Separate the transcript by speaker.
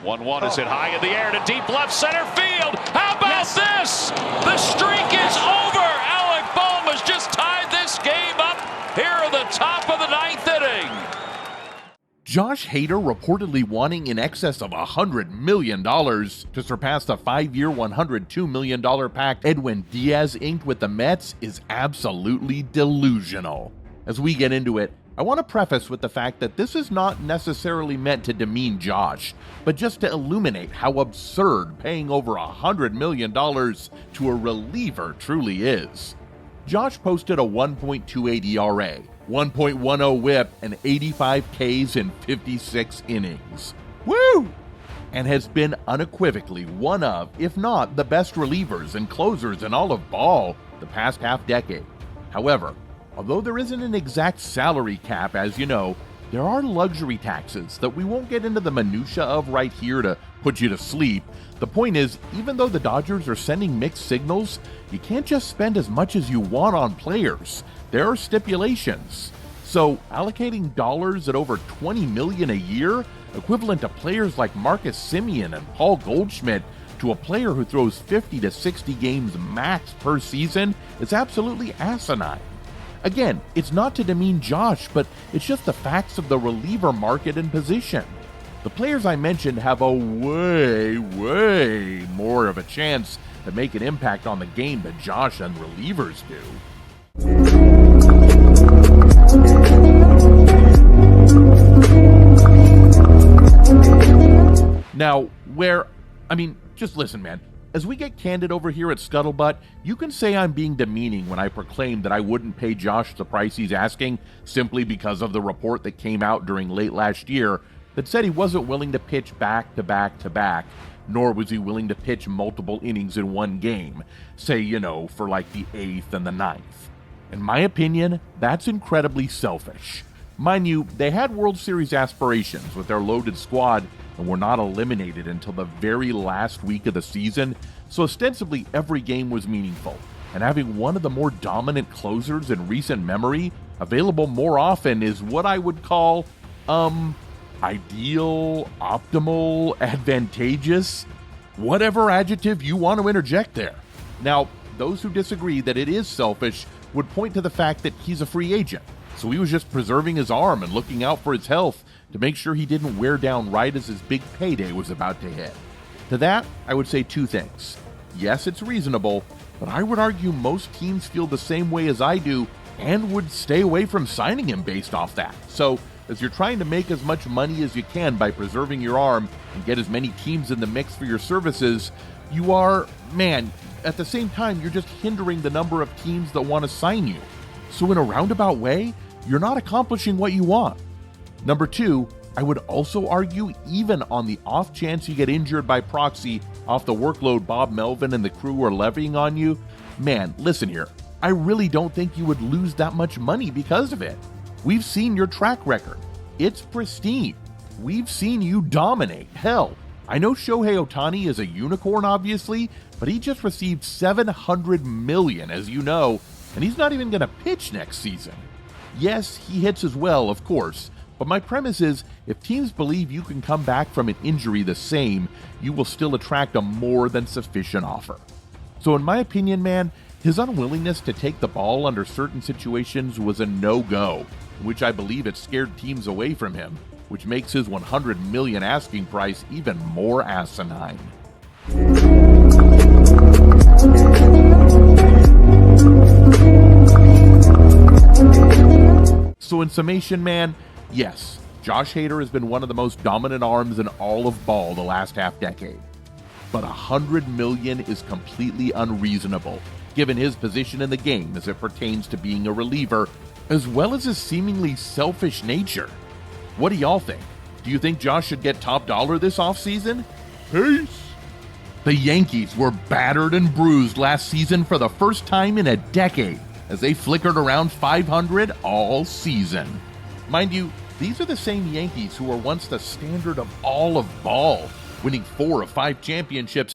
Speaker 1: 1-1 is hit high in the air to deep left center field. How about this? The streak is over. Alec Bohm has just tied this game up here in the top of the ninth inning.
Speaker 2: Josh Hader reportedly wanting in excess of $100 million to surpass the 5-year, $102 million pact Edwin Diaz inked with the Mets is absolutely delusional. As we get into it, I want to preface with the fact that this is not necessarily meant to demean Josh, but just to illuminate how absurd paying over $100 million to a reliever truly is. Josh posted a 1.28 ERA, 1.10 whip, and 85 Ks in 56 innings. Woo! And has been unequivocally one of, if not the best relievers and closers in all of ball the past half-decade. However, although there isn't an exact salary cap, as you know, there are luxury taxes that we won't get into the minutia of right here to put you to sleep. The point is, even though the Dodgers are sending mixed signals, you can't just spend as much as you want on players. There are stipulations. So allocating dollars at over $20 million a year, equivalent to players like Marcus Semien and Paul Goldschmidt, to a player who throws 50 to 60 games max per season, is absolutely asinine. Again, it's not to demean Josh, but it's just the facts of the reliever market and position. The players I mentioned have a way more of a chance to make an impact on the game than Josh and relievers do. Now, just listen, man. As we get candid over here at Scuttlebutt, you can say I'm being demeaning when I proclaim that I wouldn't pay Josh the price he's asking simply because of the report that came out during late last year that said he wasn't willing to pitch back to back to back, nor was he willing to pitch multiple innings in one game, say, for like the 8th and the 9th. In my opinion, that's incredibly selfish. Mind you, they had World Series aspirations with their loaded squad and were not eliminated until the very last week of the season, so ostensibly every game was meaningful, and having one of the more dominant closers in recent memory available more often is what I would call, ideal, optimal, advantageous, whatever adjective you want to interject there. Now, those who disagree that it is selfish would point to the fact that he's a free agent, so he was just preserving his arm and looking out for his health to make sure he didn't wear down right as his big payday was about to hit. To that, I would say two things. Yes, it's reasonable, but I would argue most teams feel the same way as I do and would stay away from signing him based off that. So, as you're trying to make as much money as you can by preserving your arm and get as many teams in the mix for your services, you are, at the same time, you're just hindering the number of teams that want to sign you. So in a roundabout way, you're not accomplishing what you want. Number two, I would also argue, even on the off chance you get injured by proxy off the workload Bob Melvin and the crew are levying on you, listen here, I really don't think you would lose that much money because of it. We've seen your track record. It's pristine. We've seen you dominate. Hell, I know Shohei Ohtani is a unicorn, obviously, but he just received $700 million, as you know, and he's not even going to pitch next season. Yes, he hits as well, of course, but my premise is, if teams believe you can come back from an injury the same, you will still attract a more than sufficient offer. So in my opinion, his unwillingness to take the ball under certain situations was a no-go, in which I believe it scared teams away from him, which makes his $100 million asking price even more asinine. So in summation, yes, Josh Hader has been one of the most dominant arms in all of ball the last half-decade. But $100 million is completely unreasonable, given his position in the game as it pertains to being a reliever, as well as his seemingly selfish nature. What do y'all think? Do you think Josh should get top dollar this offseason? Peace! The Yankees were battered and bruised last season for the first time in a decade, as they flickered around 500 all season. Mind you, these are the same Yankees who were once the standard of all of ball, winning 4 of 5 championships